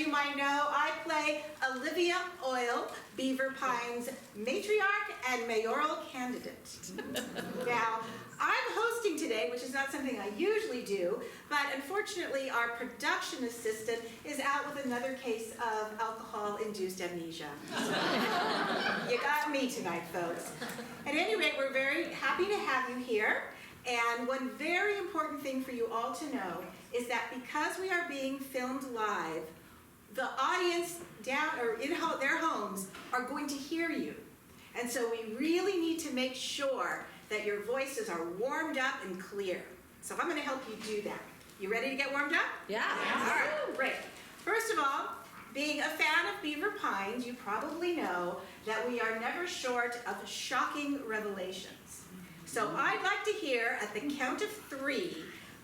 you might know, I play Olivia Oil, Beaver Pine's matriarch and mayoral candidate. Now, I'm hosting today, which is not something I usually do, but unfortunately our production assistant is out with another case of alcohol-induced amnesia. So, you got me tonight, folks. At any rate, we're very happy to have you here. And one very important thing for you all to know is that because we are being filmed live, the audience down or in their homes are going to hear you. And so we really need to make sure that your voices are warmed up and clear. So I'm going to help you do that. You ready to get warmed up? Yeah. All right, great. First of all, being a fan of Beaver Pines, you probably know that we are never short of shocking revelations. So I'd like to hear, at the count of 3,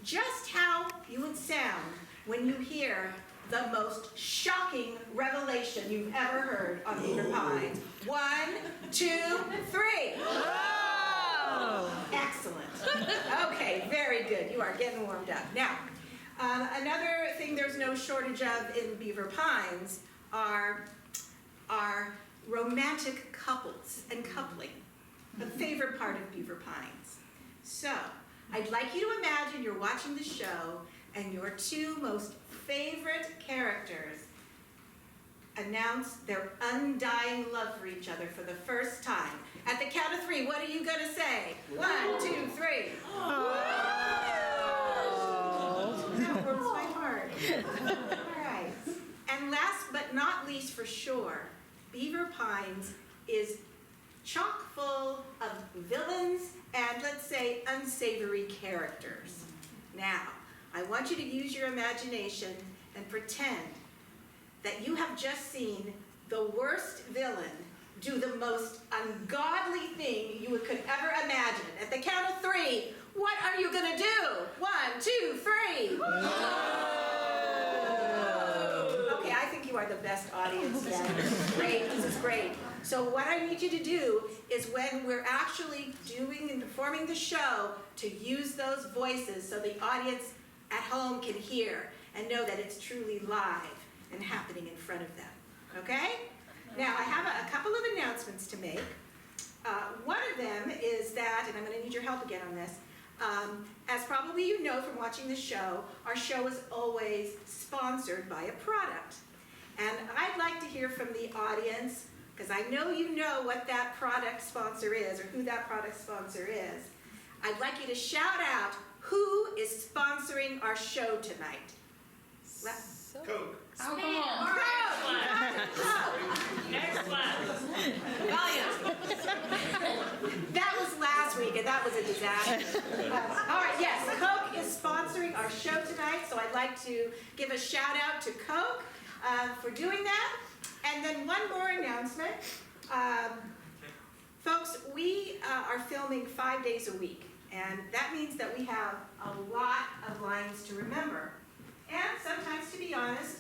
just how you would sound when you hear the most shocking revelation you've ever heard on Beaver Pines. 1, 2, 3. Whoa! Excellent. Okay, very good. You are getting warmed up. Now, another thing there's no shortage of in Beaver Pines are romantic couples and coupling. The favorite part of Beaver Pines. So, I'd like you to imagine you're watching the show and your 2 most favorite characters announce their undying love for each other for the first time. At the count of 3, what are you going to say? 1, 2, 3. That warms my heart. All right. And last but not least for sure, Beaver Pines is chock full of villains and, let's say, unsavory characters. Now, I want you to use your imagination and pretend that you have just seen the worst villain do the most ungodly thing you could ever imagine. At the count of 3, what are you going to do? 1, 2, 3. Okay, I think you are the best audience yet. Great, this is great. So what I need you to do is when we're actually doing and performing the show to use those voices so the audience at home can hear and know that it's truly live and happening in front of them. Okay? Now I have a couple of announcements to make. One of them is that, and I'm going to need your help again on this, as probably you know from watching the show, our show is always sponsored by a product. And I'd like to hear from the audience, because I know you know what that product sponsor is, or who that product sponsor is. I'd like you to shout out who is sponsoring our show tonight. Coke. Alcohol. Excellent. That was last week, and that was a disaster. All right, yes, Coke is sponsoring our show tonight, so I'd like to give a shout out to Coke for doing that. And then one more announcement. Folks, we are filming 5 days a week, and that means that we have a lot of lines to remember. And sometimes, to be honest,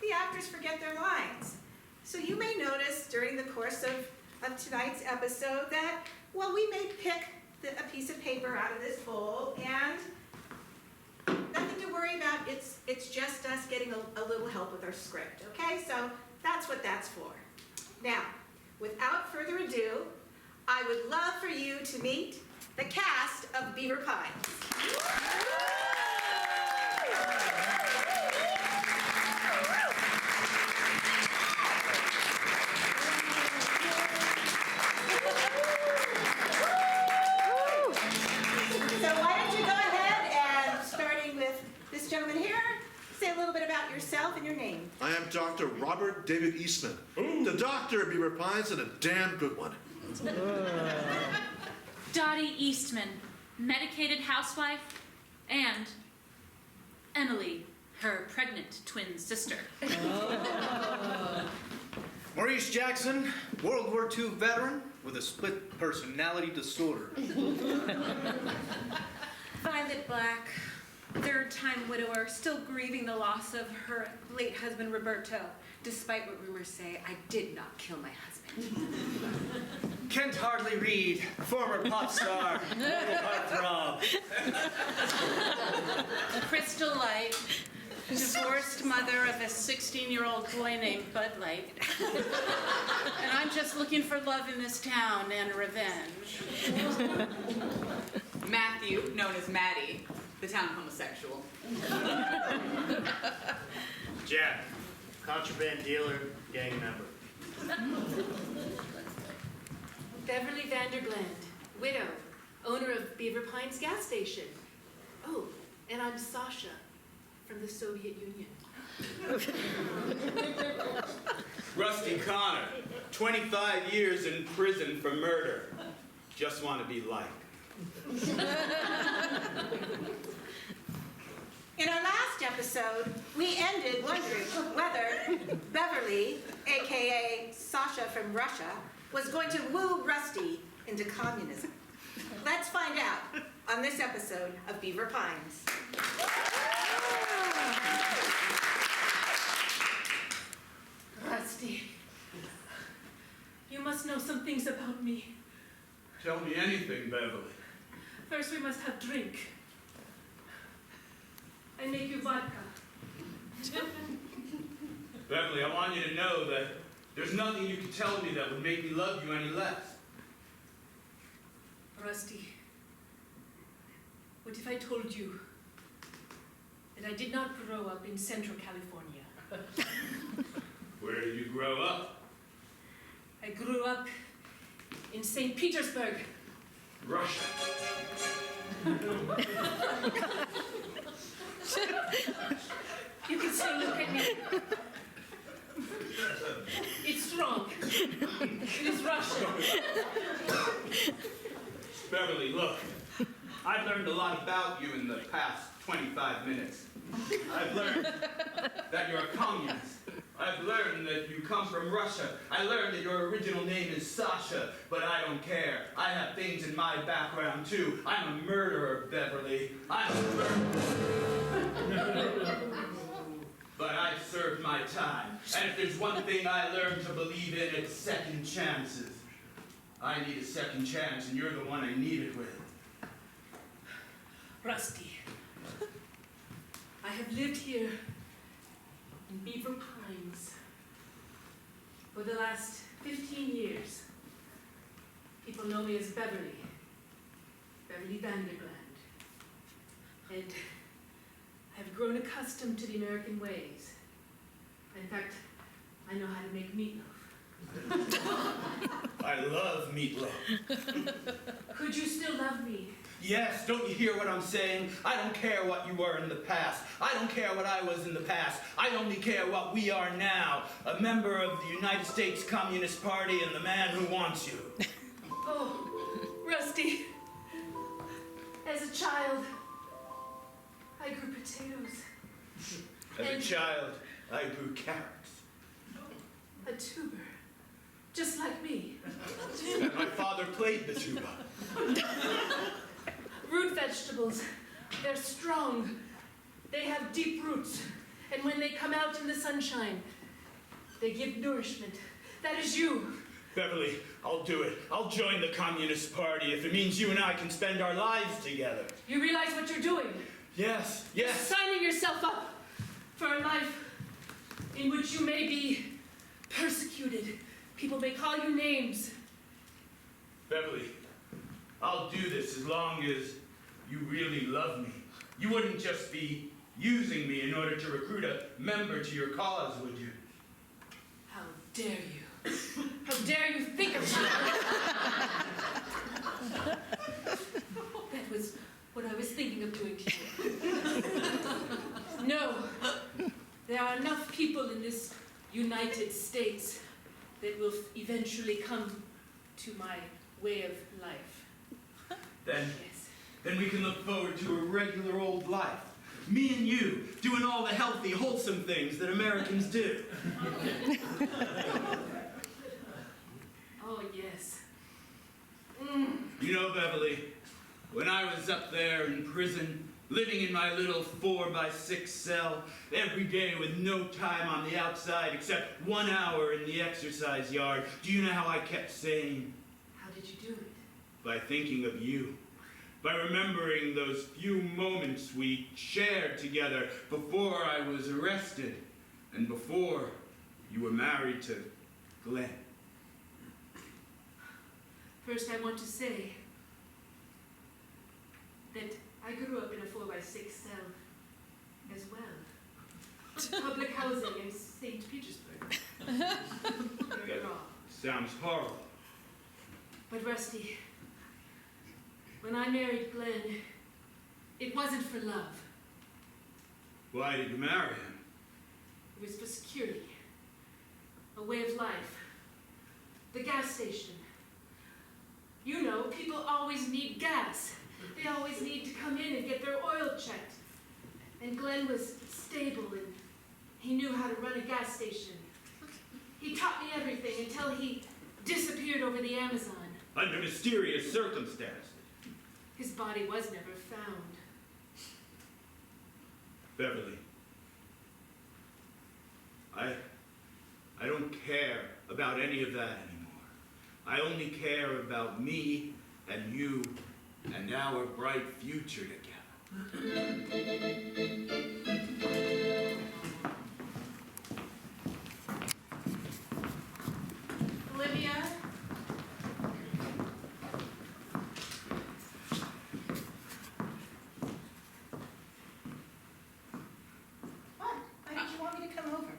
the actors forget their lines. So you may notice during the course of tonight's episode that, well, we may pick a piece of paper out of this bowl, and nothing to worry about. It's just us getting a little help with our script, okay? So that's what that's for. Now, without further ado, I would love for you to meet the cast of Beaver Pines. Yourself and your name. I am Dr. Robert David Eastman, the doctor of Beaver Pines, and a damn good one. Dottie Eastman, medicated housewife, and Emily, her pregnant twin sister. Maurice Jackson, World War II veteran with a split personality disorder. Violet Black, third-time widower, still grieving the loss of her late husband, Roberto. Despite what rumors say, I did not kill my husband. Kent Hardley Reed, former pop star, mortal heartthrob. Crystal Light, divorced mother of a 16-year-old boy named Bud Light. And I'm just looking for love in this town and revenge. Matthew, known as Maddie, the town homosexual. Jack, contraband dealer, gang member. Beverly Vandergland, widow, owner of Beaver Pines gas station. Oh, and I'm Sasha from the Soviet Union. Rusty Connor, 25 years in prison for murder. Just want to be liked. In our last episode, we ended wondering whether Beverly, aka Sasha from Russia, was going to woo Rusty into communism. Let's find out on this episode of Beaver Pines. Rusty, you must know some things about me. Tell me anything, Beverly. First, we must have drink. I make you vodka. Beverly, I want you to know that there's nothing you can tell me that would make me love you any less. Rusty, what if I told you that I did not grow up in Central California? Where did you grow up? I grew up in St. Petersburg. Russia. You can say, look at me. It's wrong. It is Russia. Beverly, look. I've learned a lot about you in the past 25 minutes. I've learned that you're a communist. I've learned that you come from Russia. I learned that your original name is Sasha, but I don't care. I have things in my background, too. I'm a murderer, Beverly. I'm a murderer. But I've served my time. And if there's one thing I learned to believe in, it's second chances. I need a second chance, and you're the one I need it with. Rusty, I have lived here in Beaver Pines for the last 15 years. People know me as Beverly Vandergland. And I've grown accustomed to the American ways. In fact, I know how to make meatloaf. I love meatloaf. Could you still love me? Yes, don't you hear what I'm saying? I don't care what you were in the past. I don't care what I was in the past. I only care what we are now. A member of the United States Communist Party and the man who wants you. Oh, Rusty. As a child, I grew potatoes. As a child, I grew carrots. A tuber. Just like me. And my father played the tuba. Root vegetables. They're strong. They have deep roots. And when they come out in the sunshine, they give nourishment. That is you. Beverly, I'll do it. I'll join the Communist Party if it means you and I can spend our lives together. You realize what you're doing? Yes, You're yes. signing yourself up for a life in which you may be persecuted. People may call you names. Beverly, I'll do this as long as you really love me. You wouldn't just be using me in order to recruit a member to your cause, would you? How dare you? How dare you think of me? That was what I was thinking of doing to you. No. There are enough people in this United States that will eventually come to my way of life. Then we can look forward to a regular old life. Me and you, doing all the healthy, wholesome things that Americans do. Oh, yes. You know, Beverly, when I was up there in prison, living in my little 4x6 cell, every day with no time on the outside except 1 hour in the exercise yard, do you know how I kept saying? How did you do it? By thinking of you. by remembering those few moments we shared together before I was arrested and before you were married to Glenn. First, I want to say that I grew up in a 4x6 cell as well. Public housing in St. Petersburg. Very raw. Sounds horrible. But Rusty, when I married Glenn, it wasn't for love. Why did you marry him? It was for security, a way of life, the gas station. You know, people always need gas. They always need to come in and get their oil checked. And Glenn was stable and he knew how to run a gas station. He taught me everything until he disappeared over the Amazon. Under mysterious circumstances. His body was never found. Beverly, I don't care about any of that anymore. I only care about me and you and our bright future together. Olivia? What? Why did you want me to come over?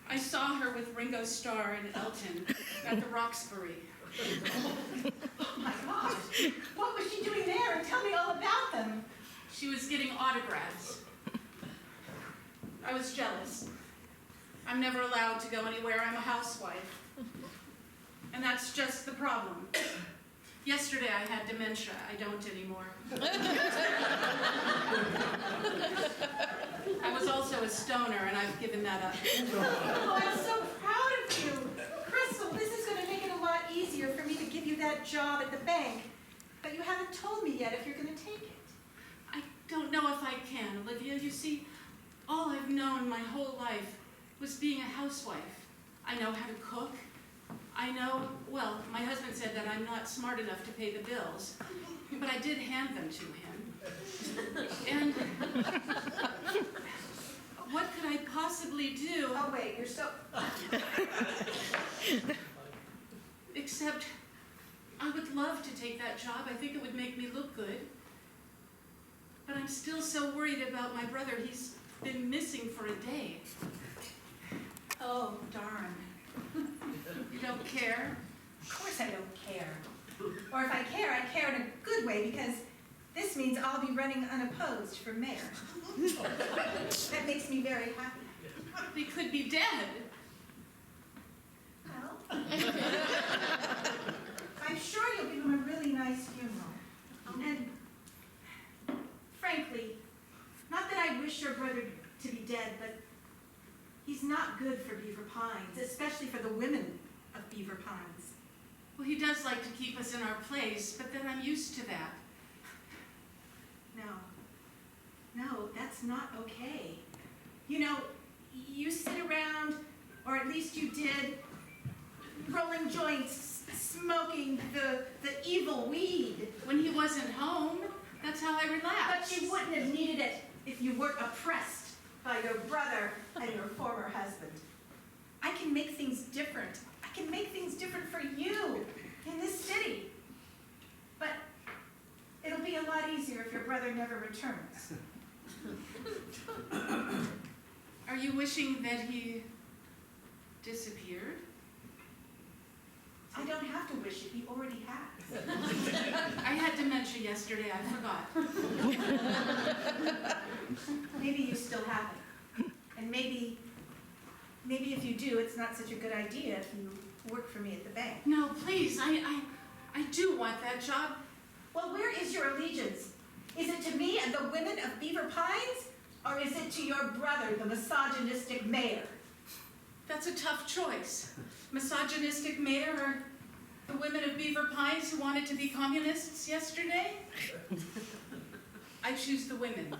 I saw her with Ringo Starr and Elton at the Roxbury. Oh my gosh. What was she doing there? And tell me all about them. She was getting autographs. I was jealous. I'm never allowed to go anywhere. I'm a housewife. And that's just the problem. Yesterday I had dementia. I don't anymore. I was also a stoner, and I've given that up. Oh, I'm so proud of you. Crystal, this is going to make it a lot easier for me to give you that job at the bank. But you haven't told me yet if you're going to take it. I don't know if I can, Olivia. You see, all I've known my whole life was being a housewife. I know how to cook. I know, well, my husband said that I'm not smart enough to pay the bills, but I did hand them to him. And what could I possibly do Oh, wait, you're so... except I would love to take that job. I think it would make me look good. But I'm still so worried about my brother. He's been missing for a day. Oh, darn. You don't care? Of course I don't care. Or if I care in a good way, because this means I'll be running unopposed for mayor. That makes me very happy. He could be dead. Well, I'm sure you'll give him a really nice funeral. And frankly, not that I wish your brother to be dead, but he's not good for Beaver Pines, especially for the women of Beaver Pines. Well, he does like to keep us in our place, but then I'm used to that. No, that's not okay. You know, you sit around, or at least you did, rolling joints, smoking the evil weed. When he wasn't home, that's how I relaxed. But you wouldn't have needed it if you weren't oppressed by your brother and your former husband. I can make things different. I can make things different for you in this city. But it'll be a lot easier if your brother never returns. Are you wishing that he disappeared? I don't have to wish it, he already has. I had dementia yesterday, I forgot. Maybe you still have it. And maybe if you do, it's not such a good idea if you work for me at the bank. No, please, I do want that job. Well, where is your allegiance? Is it to me and the women of Beaver Pines? Or is it to your brother, the misogynistic mayor? That's a tough choice. Misogynistic mayor or the women of Beaver Pines who wanted to be communists yesterday? I choose the women.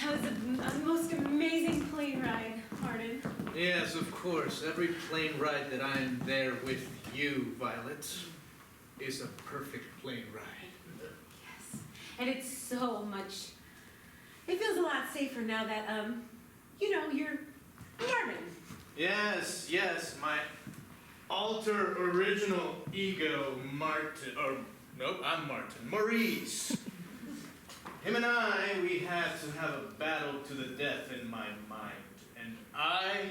That was a most amazing plane ride, Arden. Yes, of course. Every plane ride that I'm there with you, Violet, is a perfect plane ride. Yes. And it's so much. It feels a lot safer now that, you're Marvin. Yes, my alter original ego, Martin, I'm Martin, Maurice. Him and I, we had to have a battle to the death in my mind. And I,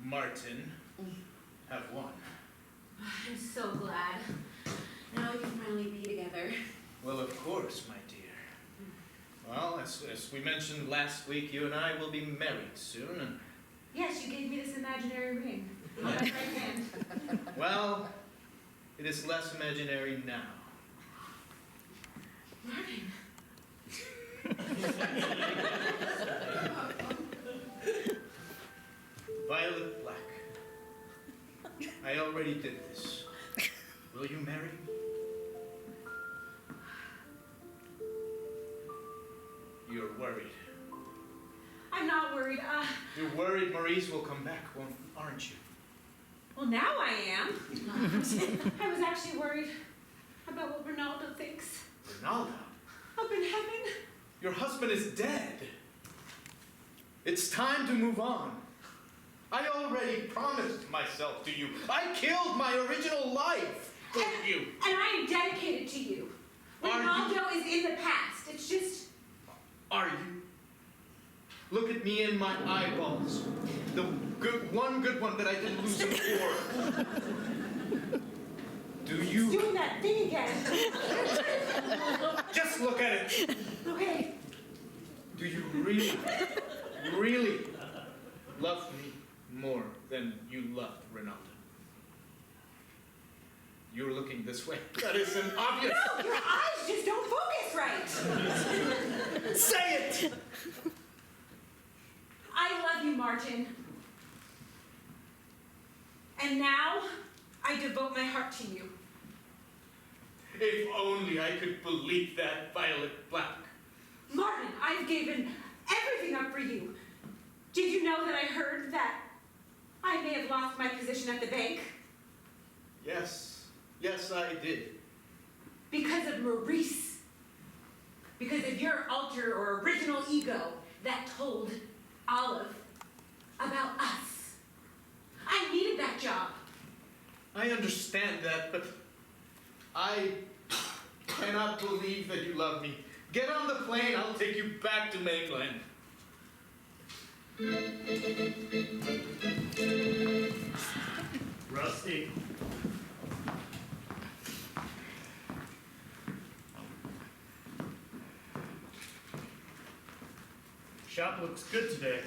Martin, have won. I'm so glad. Now we can finally be together. Well, of course, my dear. Well, as we mentioned last week, you and I will be married soon. And Yes, you gave me this imaginary ring on my right hand. well, it is less imaginary now. Marvin. Violet Black, I already did this. Will you marry me? You're worried. I'm not worried. You're worried Maurice will come back, aren't you? Well, now I am. I was actually worried about what Ronaldo thinks. Ronaldo? Up in heaven. Your husband is dead. It's time to move on. I already promised myself to you. I killed my original life for you. And I am dedicated to you. Ronaldo is in the past. It's just... Are you? Look at me in my eyeballs. The one good one that I didn't lose in war. Do you? Doing that thing again. Just look at it. Okay. Do you really, really love me more than you loved Ronaldo? You're looking this way. That is an obvious... No, your eyes just don't focus right. Say it! I love you, Martin. And now, I devote my heart to you. If only I could believe that, Violet Black. Martin, I've given everything up for you. Did you know that I heard that I may have lost my position at the bank? Yes, I did. Because of Maurice. Because of your alter or original ego that told Olive about us. I needed that job. I understand that, but I cannot believe that you love me. Get on the plane, I'll take you back to mainland. Rusty. Shop looks good today.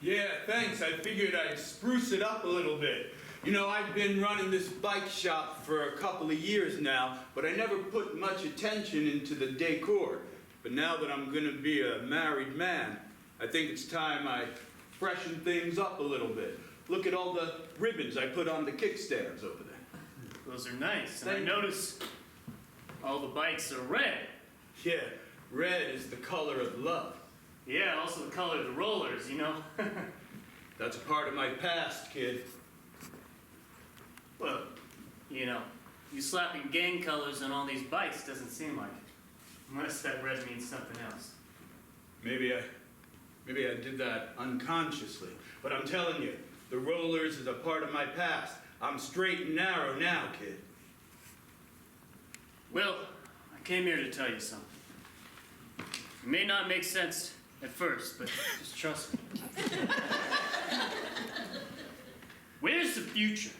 Yeah, thanks. I figured I'd spruce it up a little bit. You know, I've been running this bike shop for a couple of years now, but I never put much attention into the decor. But now that I'm gonna be a married man, I think it's time I freshen things up a little bit. Look at all the ribbons I put on the kickstands over there. Those are nice. And I notice all the bikes are red. Yeah, red is the color of love. Yeah, also the color of the rollers, you know? That's a part of my past, kid. Well, you know, you slapping gang colors on all these bikes doesn't seem like it. Unless that red means something else. Maybe I did that unconsciously. But I'm telling you, the rollers is a part of my past. I'm straight and narrow now, kid. Well, I came here to tell you something. It may not make sense at first, but just trust me. Where's the future?